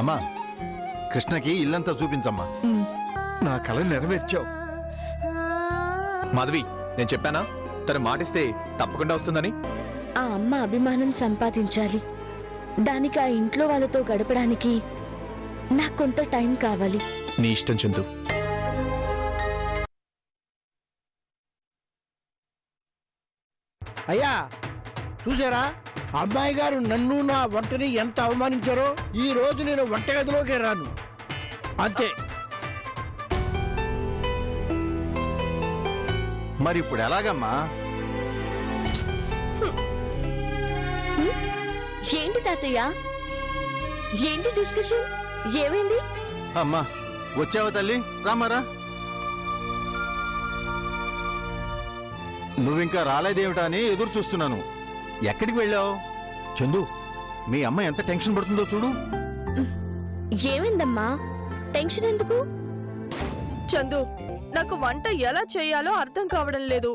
అమ్మా కృష్ణకి ఇల్లంతా చూపించమ్మా. నా కల నెరవేర్చావు. మాధవి, నేను చెప్పానా తను మాటిస్తే తప్పకుండా వస్తుందని? ఆ అమ్మ అభిమానం సంపాదించాలి. దానికి ఆ ఇంట్లో వాళ్ళతో గడపడానికి నాకు కొంత టైం కావాలి. నీ ఇష్టం చందు. అయ్యా చూసారా, అమ్మాయి గారు నన్ను నా వంటని ఎంత అవమానించారో. ఈ రోజు నేను వంటగదిలోకి రాను అంతే. మరి ఇప్పుడు ఎలాగమ్మా? ఏంటి తాతయ్య, ఏంటి డిస్కషన్, ఏమైంది? అమ్మా వచ్చావా తల్లి? రామారా. నువ్వింకా రాలేదేమిటా అని ఎదురు చూస్తున్నాను. ఎక్కడికి వెళ్ళావు? చందు, మీ అమ్మ ఎంత టెన్షన్ పడుతుందో చూడు. ఏమైందమ్మా? టెన్షన్ ఎందుకు? చందు, నాకు వంట ఎలా చేయాలో అర్థం కావడం లేదు.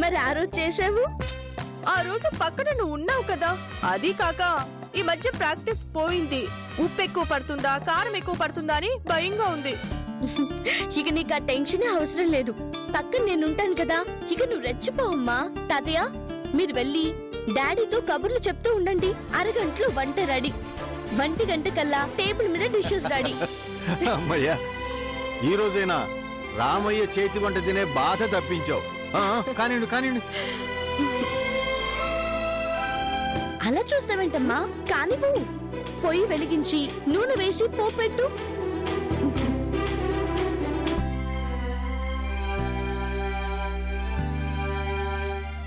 మరి ఆ రోజు చేసావు? ఆ రోజు పక్కన నువ్వు ఉన్నావు కదా. అది కాక ఈ మధ్య ప్రాక్టీస్ పోయింది. ఉప్పు ఎక్కువ పడుతుందా, కారం ఎక్కువ పడుతుందా అని భయంగా ఉంది. ఇక నీకు ఆ టెన్షనే అవసరం లేదు. పక్కన నేనుంటాను కదా. ఇక నువ్వు రెచ్చిపోవమ్మా. తాతయ్య, మీరు వెళ్ళి డాడీతో కబుర్లు చెప్తూ ఉండండి. అరగంటలో వంట రెడీ. 1 గంట కల్లా టేబుల్ మీద డిషెస్ రెడీ. అమ్మయ్యా, ఈ రోజైనా రామయ్య చేతి వంట తినే బాధ తప్పించావు. కానివ్వండి కానివ్వండి. అలా చూస్తావేంటమ్మా? కానివ్వు. పొయ్యి వెలిగించి నూనె వేసి పోపెట్టు.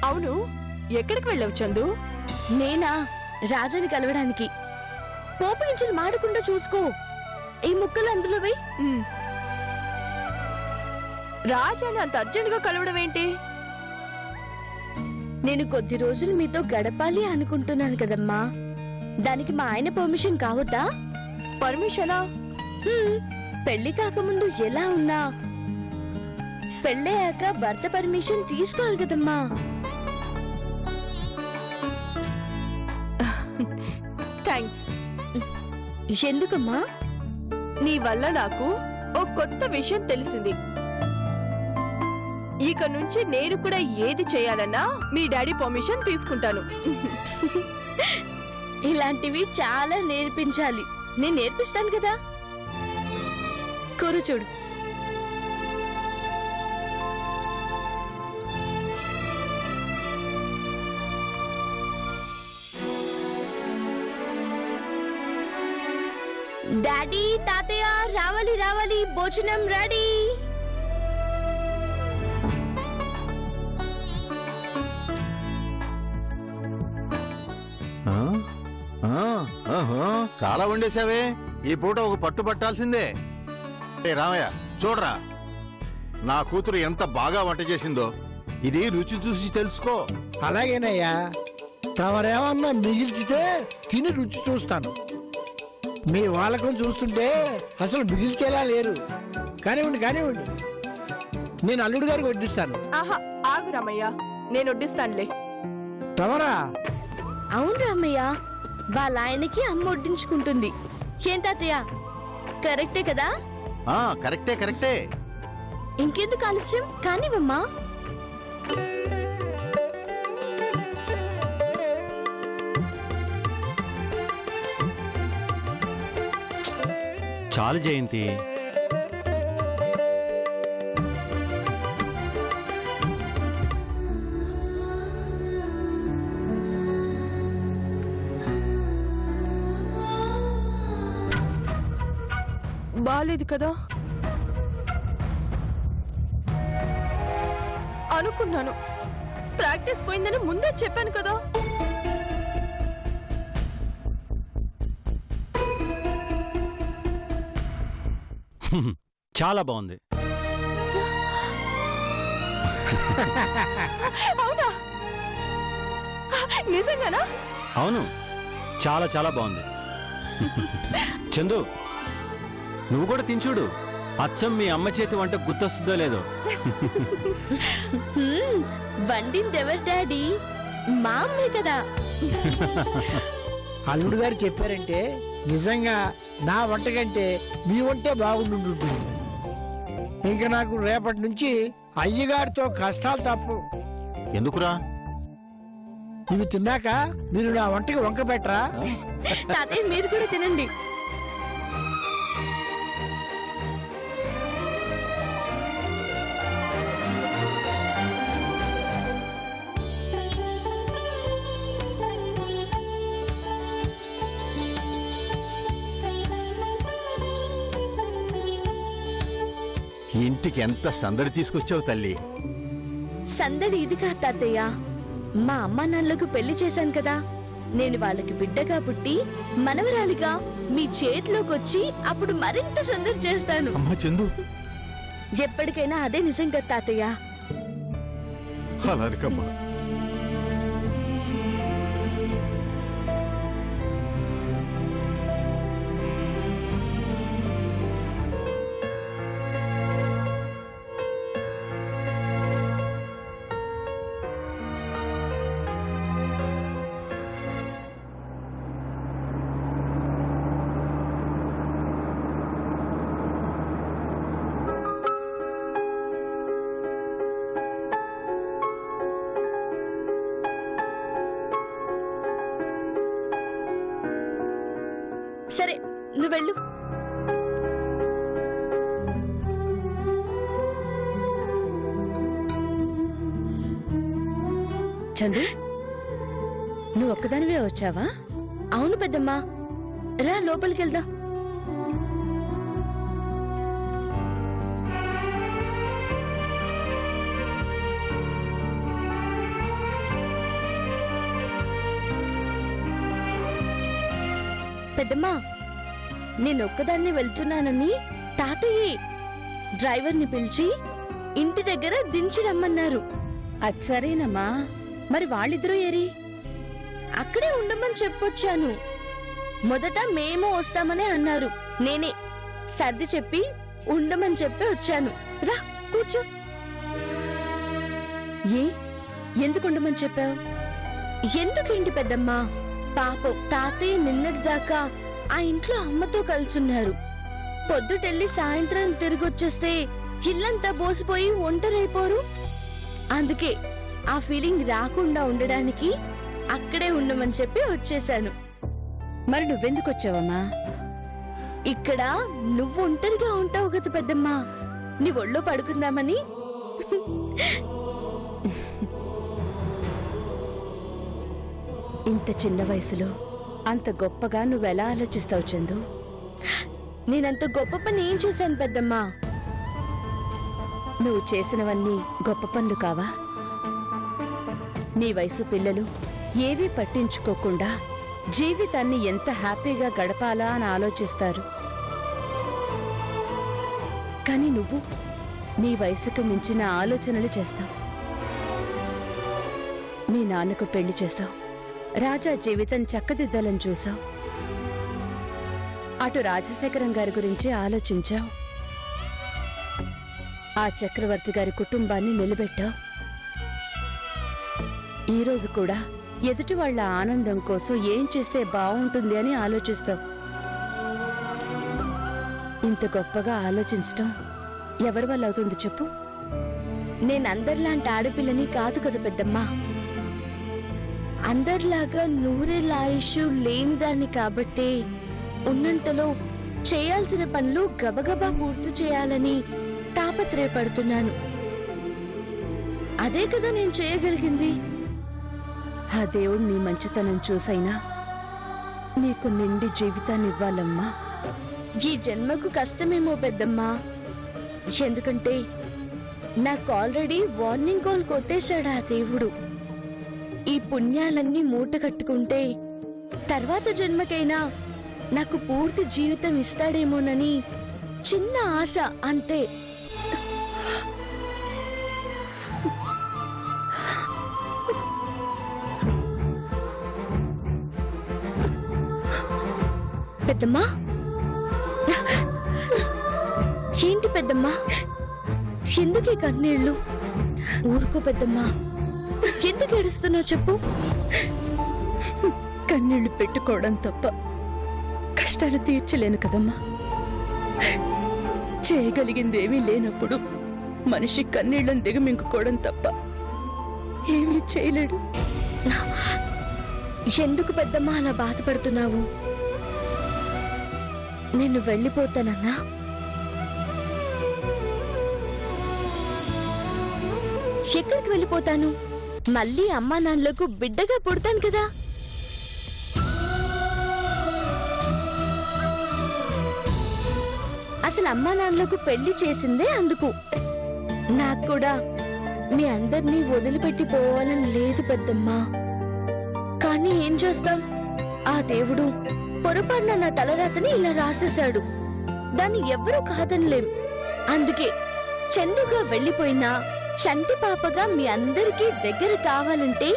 అవును, ఎక్కడికి వెళ్ళావు చందు? నేనా? రాజాని కలవడానికి. పోపు గింజలు మాడకుండా చూసుకో. ఈ ముక్కలు అందులో వెయ్యి. రాజాని అంత అర్జెంట్ గా కలవడం ఏంటి? నేను కొద్ది రోజులు మీతో గడపాలి అనుకుంటున్నాను కదమ్మా. దానికి మా ఆయన పర్మిషన్ కావద్దా? పర్మిషనా? పెళ్లి కాకముందు ఎలా ఉన్నా పెళ్ళయ్యాక భర్త పర్మిషన్ తీసుకోవాలి కదమ్మా. థ్యాంక్స్. ఎందుకమ్మా? నీ వల్ల నాకు ఓ కొత్త విషయం తెలిసింది. ఇక నుంచి నేను కూడా ఏది చేయాలన్నా మీ డాడీ పర్మిషన్ తీసుకుంటాను. ఇలాంటివి చాలా నేర్పించాలి. నేను నేర్పిస్తాను కదా. కూర చూడు. డాడీ, తాతయ్య, రావాలి రావాలి, భోజనం రెడీ. చాలా వండేశావే. ఈ పూట ఒక పట్టు పట్టాల్సిందే. రామయ్య చూడరా, నా కూతురు ఎంత బాగా వంట చేసిందో. ఇది రుచి చూసి తెలుసుకో. అలాగేనయ్యా, తమరేమన్నా మిగిల్చితే తిని రుచి చూస్తాను. మీ వాళ్ళకం చూస్తుంటే అసలు మిగిల్చేలా లేరు. కానివ్వండి కానివ్వండి, నేను అల్లుడు గారికి వడ్డిస్తాను. ఆహా, ఆగు రామయ్య, నేను వడ్డిస్తానులే. తమరా? అవును రామయ్య, వాళ్ళ ఆయనకి అమ్మ వడ్డించుకుంటుంది. ఏం తాతయ్య, కరెక్టే కదా? కరెక్టే కరెక్టే. ఇంకెందుకు ఆలస్యం, కానివమ్మా. చాలు జయంతి. బాలేదు కదా అనుకున్నాను. ప్రాక్టీస్ పోయిందని ముందే చెప్పాను కదా. చాలా బాగుంది. అవునా? నిజంగానా? అవును, చాలా చాలా బాగుంది. చందు, నువ్వు కూడా తినచూడు. అచ్చం మీ అమ్మ చేతి వంట గుర్తొస్తుందో లేదో. వండిందెవరు డాడీ? మా అమ్మే కదా. అల్లుడు గారు చెప్పారంటే నిజంగా నా వంట కంటే మీ వంటే బాగుంటుంది. ఇంకా నాకు రేపటి నుంచి అయ్యగారితో కష్టాలు తప్పు. ఎందుకురా? ఇవి తిన్నాక మీరు నా వంటకి వంక పెట్టరా? తాతయ్య మీరు కూడా తినండి. ఇంటికి ఎంత సందడి తీసుకొచ్చావు తల్లి. సందడి ఇది కాదు తాతయ్య, మా అమ్మా నాన్నలకు పెళ్లి చేశాను కదా, నేను వాళ్ళకి బిడ్డగా పుట్టి మనవరాలిగా మీ చేతిలోకి వచ్చి అప్పుడు మరింత సందడి చేస్తాను. అమ్మా చందు, ఎప్పటికైనా అదే నిజం కదా తాతయ్య. అలానికమ్మా. సరే నువ్వు వెళ్ళు. చందు, నువ్వు ఒక్కదానివే వచ్చావా? అవును పెద్దమ్మా, రా లోపలికి వెళ్దాం. పెద్దమ్మా, నేనొక్కదాన్ని వెళ్తున్నానని తాతయ్య డ్రైవర్ని పిలిచి ఇంటి దగ్గర దించి రమ్మన్నారు. అది సరేనమ్మా, మరి వాళ్ళిద్దరూ ఏరి? అక్కడే ఉండమని చెప్పొచ్చాను. మొదట మేము వస్తామనే అన్నారు, నేనే సర్ది చెప్పి ఉండమని చెప్పి వచ్చాను. రా కూర్చో. ఎందుకు ఉండమని చెప్పావు? ఎందుకేంటి పెద్దమ్మా, పాపం తాతయ్య నిన్నటిదాకా ఆ ఇంట్లో అమ్మతో కలుసున్నారు. పొద్దుటెళ్ళి సాయంత్రం తిరిగొచ్చేస్తే ఇల్లంతా బోసిపోయి ఒంటరైపోరు. అందుకే ఆ ఫీలింగ్ రాకుండా ఉండడానికి అక్కడే ఉండమని చెప్పి వచ్చేశాను. మరి నువ్వెందుకు వచ్చావమ్మా? ఇక్కడ నువ్వు ఒంటరిగా ఉంటావు కదా పెద్దమ్మా, నీ ఒళ్ళో పడుకుందామని. ఇంత చిన్న వయసులో అంత గొప్పగా నువ్వెలా ఆలోచిస్తావు చందు? నేనంత గొప్ప పని ఏం చేశాను పెద్దమ్మా? నువ్వు చేసినవన్నీ గొప్ప పనులు కావా? నీ వయసు పిల్లలు ఏవీ పట్టించుకోకుండా జీవితాన్ని ఎంత హ్యాపీగా గడపాలా అని ఆలోచిస్తారు. కానీ నువ్వు నీ వయసుకు మించిన ఆలోచనలు చేస్తావు. మీ నాన్నకు పెళ్లి చేశావు, రాజా జీవితం చక్కదిద్దాలని చూశావు. అటు రాజశేఖరం గారి గురించి ఆలోచించావు, ఆ చక్రవర్తి గారి కుటుంబాన్ని నిలబెట్టావు. ఈరోజు కూడా ఎదుటి వాళ్ల ఆనందం కోసం ఏం చేస్తే బాగుంటుంది అని ఆలోచిస్తావు. ఇంత గొప్పగా ఆలోచించటం ఎవరి వల్ల అవుతుంది చెప్పు? నేనందరిలాంటి ఆడపిల్లని కాదు కదా పెద్దమ్మా, అందరిలాగా నూరేళ్ళ ఆయుష్ లేనిదాన్ని కాబట్టి ఉన్నంతలో చేయాల్సిన పనులు గబగబా పూర్తి చేయాలని తాపత్రయపడుతున్నాను. అదే కదా నేను చేయగలిగింది. ఆ దేవుడు నీ మంచితనం చూసైనా నీకు నిండి జీవితాన్ని ఇవ్వాలమ్మా. ఈ జన్మకు కష్టమేమో పెద్దమ్మా, ఎందుకంటే నాకు ఆల్రెడీ వార్నింగ్ కాల్ కొట్టేశాడు ఆ దేవుడు. ఈ పుణ్యాలన్నీ మూట కట్టుకుంటే తర్వాత జన్మకైనా నాకు పూర్తి జీవితం ఇస్తాడేమోనని చిన్న ఆశ అంతే. పెద్దమ్మా, ఏంటి పెద్దమ్మా, ఎందుకు ఈ కన్నీళ్ళు? ఊరుకో పెద్దమ్మా, ఎందుకు ఏడుస్తున్నావు చెప్పు? కన్నీళ్లు పెట్టుకోవడం తప్ప కష్టాలు తీర్చలేను కదమ్మా. చేయగలిగిందేమీ లేనప్పుడు మనిషి కన్నీళ్లను దిగమింగుకోవడం తప్ప ఏమీ చేయలేడు. ఎందుకు పెద్దమ్మా అలా బాధపడుతున్నావు? నేను వెళ్ళిపోతానన్నా. ఎక్కడికి వెళ్ళిపోతాను? మళ్ళీ అమ్మా నాన్నలకు బిడ్డగా పుడతాను కదా. అసలు అమ్మా నాన్నలకు పెళ్లి చేసిందే అందుకు. నాకు కూడా మీ అందరినీ వదిలిపెట్టి పోవాలని లేదు పెద్దమ్మా. కానీ ఏం చేస్తాం, ఆ దేవుడు పొరపాటున నా తలరాతని ఇలా రాసేశాడు. దాన్ని ఎవ్వరూ కాదనలేం. అందుకే చందుగా వెళ్ళిపోయినా చంటి పాపగా మీ అందరికీ దగ్గర కావాలంటే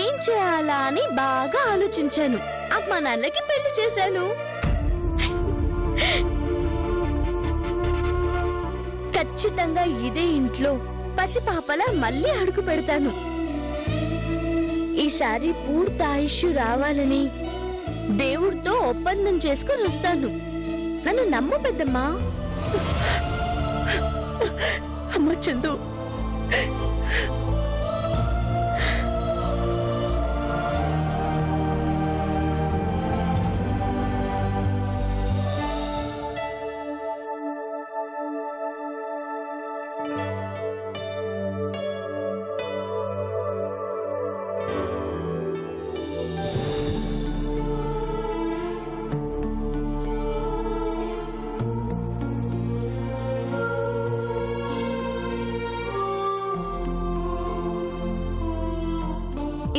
ఏం చేయాలా అని బాగా ఆలోచించాను. అమ్మా నాన్నకి పెళ్లి చేశాను. ఖచ్చితంగా ఇదే ఇంట్లో పసిపాపలా మళ్ళీ అడుగు పెడతాను. ఈసారి పూర్తి ఆయుష్ రావాలని దేవుడితో ఒప్పందం చేసుకుని వస్తాను. నన్ను నమ్ము పెద్దమ్మా. అమ్మ చందు,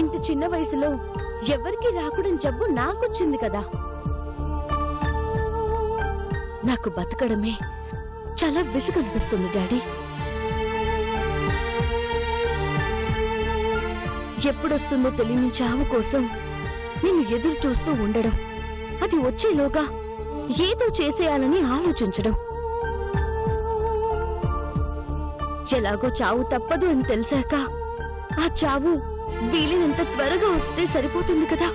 ఇంత చిన్న వయసులో ఎవరికి రాకూడని జబ్బు నాకొచ్చింది కదా. నాకు బతకడమే చాలా విసుగనిపిస్తుంది డాడీ. ఎప్పుడొస్తుందో తెలియని చావు కోసం నేను ఎదురు చూస్తూ ఉండడం, అది వచ్చేలోగా ఏదో చేసేయాలని ఆలోచించడం. ఎలాగో చావు తప్పదు అని తెలిసాక ఆ చావు వీలైనంత త్వరగా వస్తే సరిపోతుంది కదా.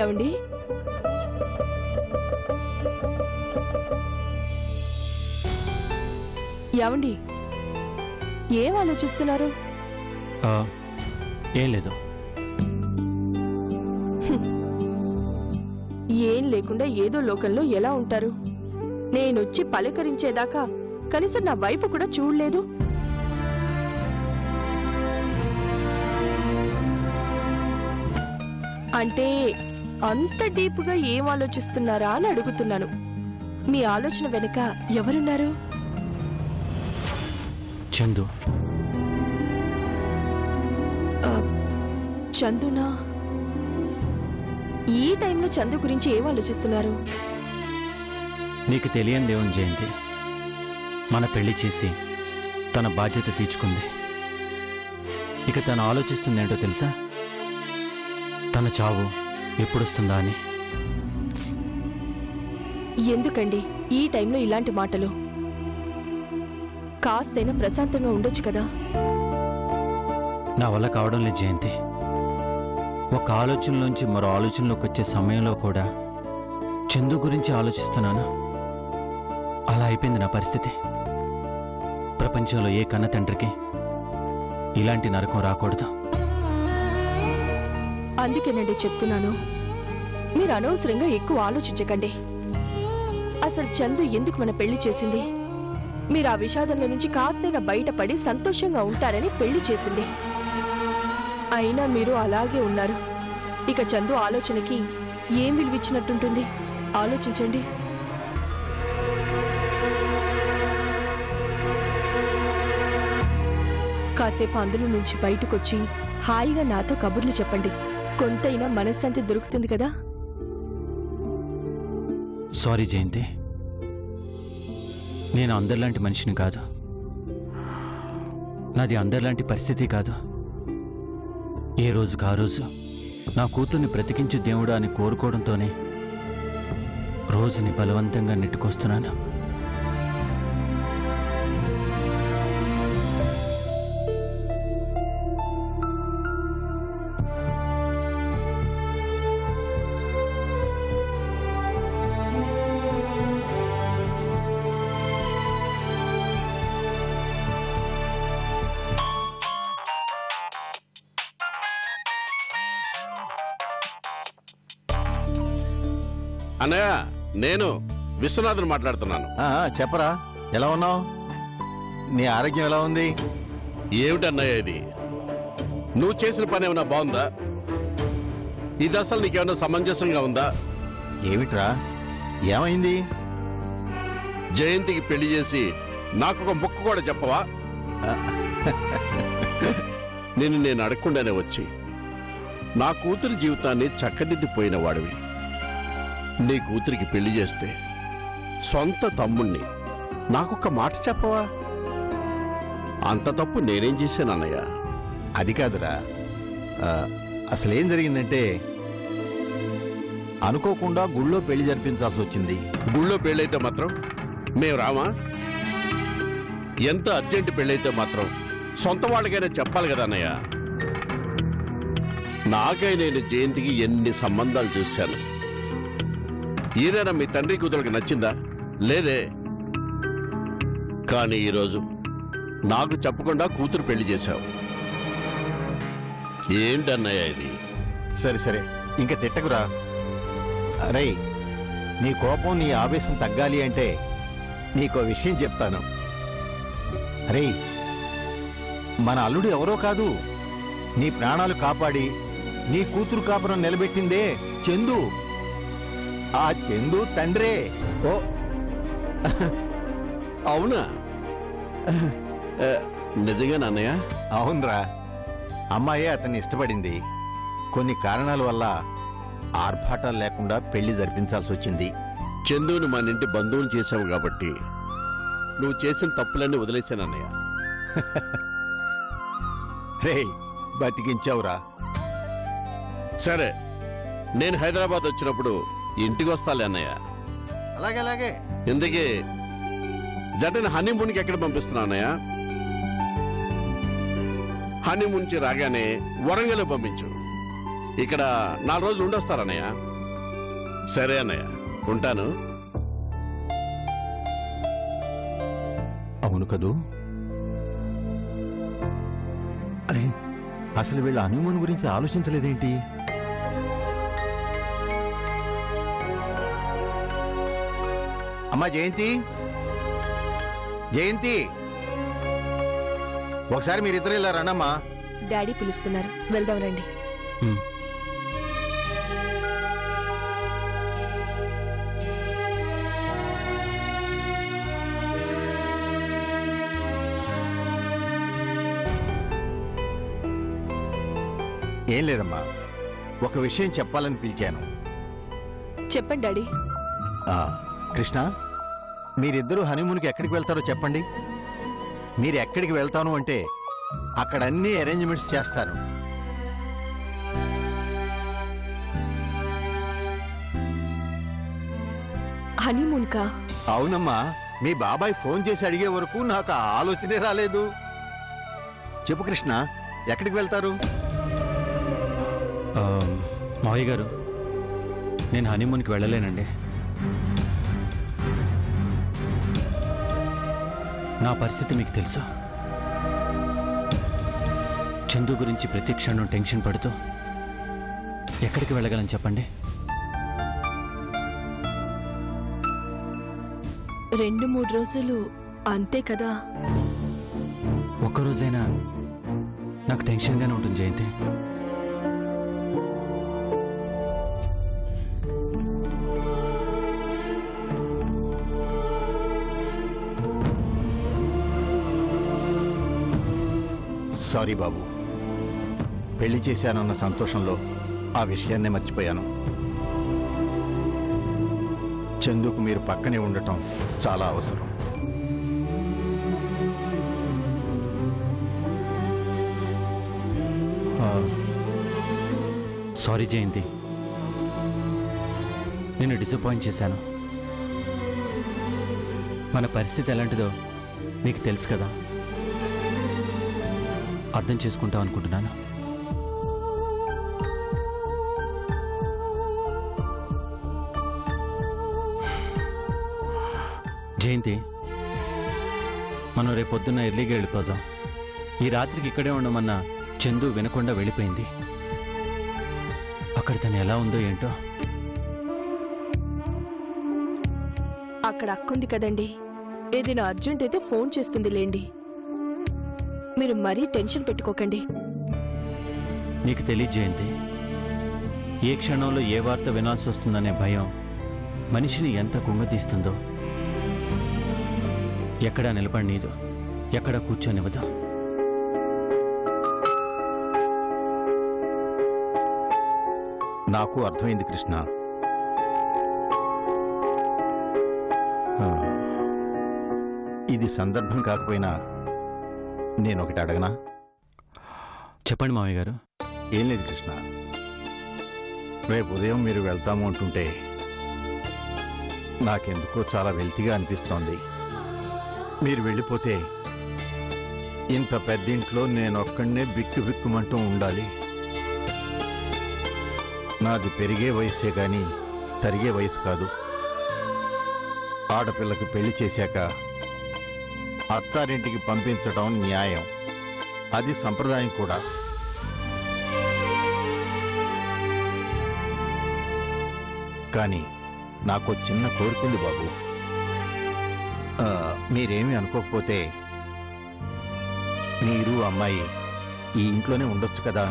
ఏమండి, ఏమండి, ఏం ఆలోచిస్తున్నారు? ఏం లేదు. ఏం లేకుండా ఏదో లోకంలో ఎలా ఉంటారు? నేనొచ్చి పలకరించేదాకా కనీసం నా వైపు కూడా చూడలేదు. అంటే అంత డీప్గా ఏం ఆలోచిస్తున్నారా అని అడుగుతున్నాను. మీ ఆలోచన వెనుక ఎవరున్నారు? చందు. చందునా? ఈ టైంలో చందు గురించి ఏం ఆలోచిస్తున్నారు? నీకు తెలియనిదేమని జయంతి, మన పెళ్లి చేసి తన బాధ్యత తీర్చుకుంది. ఇక తను ఆలోచిస్తుందేంటో తెలుసా? తన చావు ఎప్పుడొస్తుందా అని. ఎందుకండి ఈ టైంలో ఇలాంటి మాటలు? కాస్తైనా ప్రశాంతంగా ఉండొచ్చు కదా. నా వల్ల కావడం లేదు జయంతి. ఒక ఆలోచనలోంచి మరో ఆలోచనలోకి వచ్చే సమయంలో కూడా చందు గురించి ఆలోచిస్తున్నాను. అలా అయిపోయింది నా పరిస్థితి. ప్రపంచంలో ఏ కన్న తండ్రికి ఇలాంటి నరకం రాకూడదు. అందుకేనండి చెప్తున్నాను, మీరు అనవసరంగా ఎక్కువ ఆలోచించకండి. అసలు చందు ఎందుకు మన పెళ్లి చేసింది? మీరు ఆ విషాదంలో నుంచి కాస్తైనా బయటపడి సంతోషంగా ఉంటారని పెళ్లి చేసింది. అయినా మీరు అలాగే ఉన్నారు. ఇక చందు ఆలోచనకి ఏం విలువిచ్చినట్టుంటుంది? ఆలోచించండి. కాసేపు అందులో నుంచి బయటకొచ్చి హాయిగా నాతో కబుర్లు చెప్పండి. కొంతైనా మనశ్శాంతి దొరుకుతుంది కదా. సారీ జయంతి, నేను అందరిలాంటి మనిషిని కాదు. నాది అందరిలాంటి పరిస్థితి కాదు. ఏ రోజుకు ఆ రోజు నా కూతుర్ని బ్రతికించు దేవుడా అని కోరుకోవడంతోనే రోజుని బలవంతంగా నెట్టుకొస్తున్నాను. అన్నయ్య, నేను విశ్వనాథన్ మాట్లాడుతున్నాను. చెప్పరా, ఎలా ఉన్నావు? నీ ఆరోగ్యం ఎలా ఉంది? ఏమిటన్నయ్య ఇది? నువ్వు చేసిన పని ఏమైనా బాగుందా? ఇది అసలు నీకేమైనా సమంజసంగా ఉందా? ఏమిట్రా, ఏమైంది? జయంతికి పెళ్లి చేసి నాకొక ముక్క కూడా చెప్పవా? నేను అడగకుండానే వచ్చి నా కూతురి జీవితాన్ని చక్కదిద్దిపోయిన వాడివి. నీ కూతురికి పెళ్లి చేస్తే సొంత తమ్ముణ్ణి నాకొక్క మాట చెప్పవా? అంత తప్పు నేనేం చేశానన్నయ్య? అది కాదురా, అసలేం జరిగిందంటే అనుకోకుండా గుళ్ళో పెళ్లి జరిపించాల్సి వచ్చింది. గుళ్ళో పెళ్ళైతే మాత్రం మేము రామా? ఎంత అర్జెంటు పెళ్ళైతే మాత్రం సొంత వాళ్ళకైనా చెప్పాలి కదా అన్నయ్య. నాకై నేను జయంతికి ఎన్ని సంబంధాలు చూశాను. ఏదైనా మీ తండ్రి కూతురికి నచ్చిందా? లేదే. కానీ ఈరోజు నాకు చెప్పకుండా కూతురు పెళ్లి చేశావు. ఏంటన్నయ్య ఇది? సరే ఇంకా తిట్టకురా. అరే, నీ కోపం నీ ఆవేశం తగ్గాలి అంటే నీకో విషయం చెప్తాను. అరే, మన అల్లుడు ఎవరో కాదు, నీ ప్రాణాలు కాపాడి నీ కూతురు కాపురం నిలబెట్టిందే చందు. ఆ చందు తండ్రే. ఓ, అవునా? నిజంగా నాన్నయ్య? అవునరా, అమ్మాయే అతన్ని ఇష్టపడింది. కొన్ని కారణాల వల్ల ఆర్భాటాలు లేకుండా పెళ్లి జరిపించాల్సి వచ్చింది. చందుని మన ఇంటి బంధువులు చేశావు కాబట్టి నువ్వు చేసిన తప్పులన్నీ వదిలేశానన్నయ్య. రే, బతికించావురా. సరే, నేను హైదరాబాద్ వచ్చినప్పుడు ఇంటికి వస్తాలే అన్నయ్య. అలాగే. ఇందుకే జటని హనీమూన్కి ఎక్కడ పంపిస్తున్నా అన్నయ్య? హనీమూన్ నుంచి రాగానే వరంగల్ పంపించు. ఇక్కడ 4 రోజులు ఉండొస్తారన్నయ్య. సరే అన్నయ్య, ఉంటాను. అవును కదూ. అరే, అసలు వీళ్ళ హనీమూన్ గురించి ఆలోచించలేదేంటి? అమ్మా జయంతి, ఒకసారి మీరిద్దరు ఇలా రండమ్మా. డాడీ పిలుస్తున్నారు, వెళ్దాం రండి. ఏం లేదమ్మా, ఒక విషయం చెప్పాలని పిలిచాను. చెప్పండి డాడీ. కృష్ణ, మీరిద్దరూ హనీమూన్కి ఎక్కడికి వెళ్తారో చెప్పండి. మీరు ఎక్కడికి వెళ్తాను అంటే అక్కడ అన్ని అరేంజ్మెంట్స్ చేస్తాను. హనీమూన్ కా? అవునమ్మా, మీ బాబాయ్ ఫోన్ చేసి అడిగే వరకు నాకు ఆ ఆలోచనే రాలేదు. చెప్పు కృష్ణ, ఎక్కడికి వెళ్తారు? మావయ్య గారు, నేను హనీమూన్కి వెళ్ళలేనండి. నా పరిస్థితి మీకు తెలుసు. చందు గురించి ప్రతి క్షణం టెన్షన్ పడుతూ ఎక్కడికి వెళ్ళగలను చెప్పండి? 2-3 రోజులు అంతే కదా. ఒక్కరోజైనా నాకు టెన్షన్గానే ఉంటుంది జయంతి. సారీ బాబు, పెళ్లి చేశానన్న సంతోషంలో ఆ విషయాన్నే మర్చిపోయాను. చందుకు మీరు పక్కనే ఉండటం చాలా అవసరం. సారీ జయంతి, నిన్ను డిసప్పాయింట్ చేశాను. మన పరిస్థితి ఎలాంటిదో నీకు తెలుసు కదా, అర్థం చేసుకుంటావు అనుకుంటున్నాను. జయంతి, మనం రేపొద్దున్న ఎర్లీగా వెళ్ళిపోదాం. ఈ రాత్రికి ఇక్కడే ఉండమన్న చందు వినకుండా వెళ్ళిపోయింది. అక్కడ తను ఎలా ఉందో ఏంటో. అక్కడ అక్కుంది కదండి, ఏదైనా అర్జెంట్ అయితే ఫోన్ చేస్తుంది లేండి. మీరు మరీ టెన్షన్ పెట్టుకోకండి. నీకు తెలియదు జయంతి, ఏ క్షణంలో ఏ వార్త వినాల్సి వస్తుందనే భయం మనిషిని ఎంత కుంగతీస్తుందో. ఎక్కడా నిలబడినీదు, ఎక్కడ కూర్చొనివ్వదు. నాకు అర్థమైంది కృష్ణ. ఇది సందర్భం కాకపోయినా నేనొకటి అడగనా? చెప్పండి మావయ్య గారు. ఏం లేదు కృష్ణ, రేపు ఉదయం మీరు వెళ్తాము అంటుంటే నాకెందుకో చాలా వెల్తిగా అనిపిస్తోంది. మీరు వెళ్ళిపోతే ఇంత పెద్దింట్లో నేనొక్కడనే బిక్కు బిక్కుమంటూ ఉండాలి. నాది పెరిగే వయసే గాని తరిగే వయసు కాదు. ఆడపిల్లకి పెళ్లి చేశాక అత్తారింటికి పంపించడం న్యాయం, అది సంప్రదాయం కూడా. కానీ నాకు చిన్న కోరికుంది బాబు. మీరేమీ అనుకోకపోతే మీరు అమ్మాయి ఈ ఇంట్లోనే ఉండొచ్చు కదా.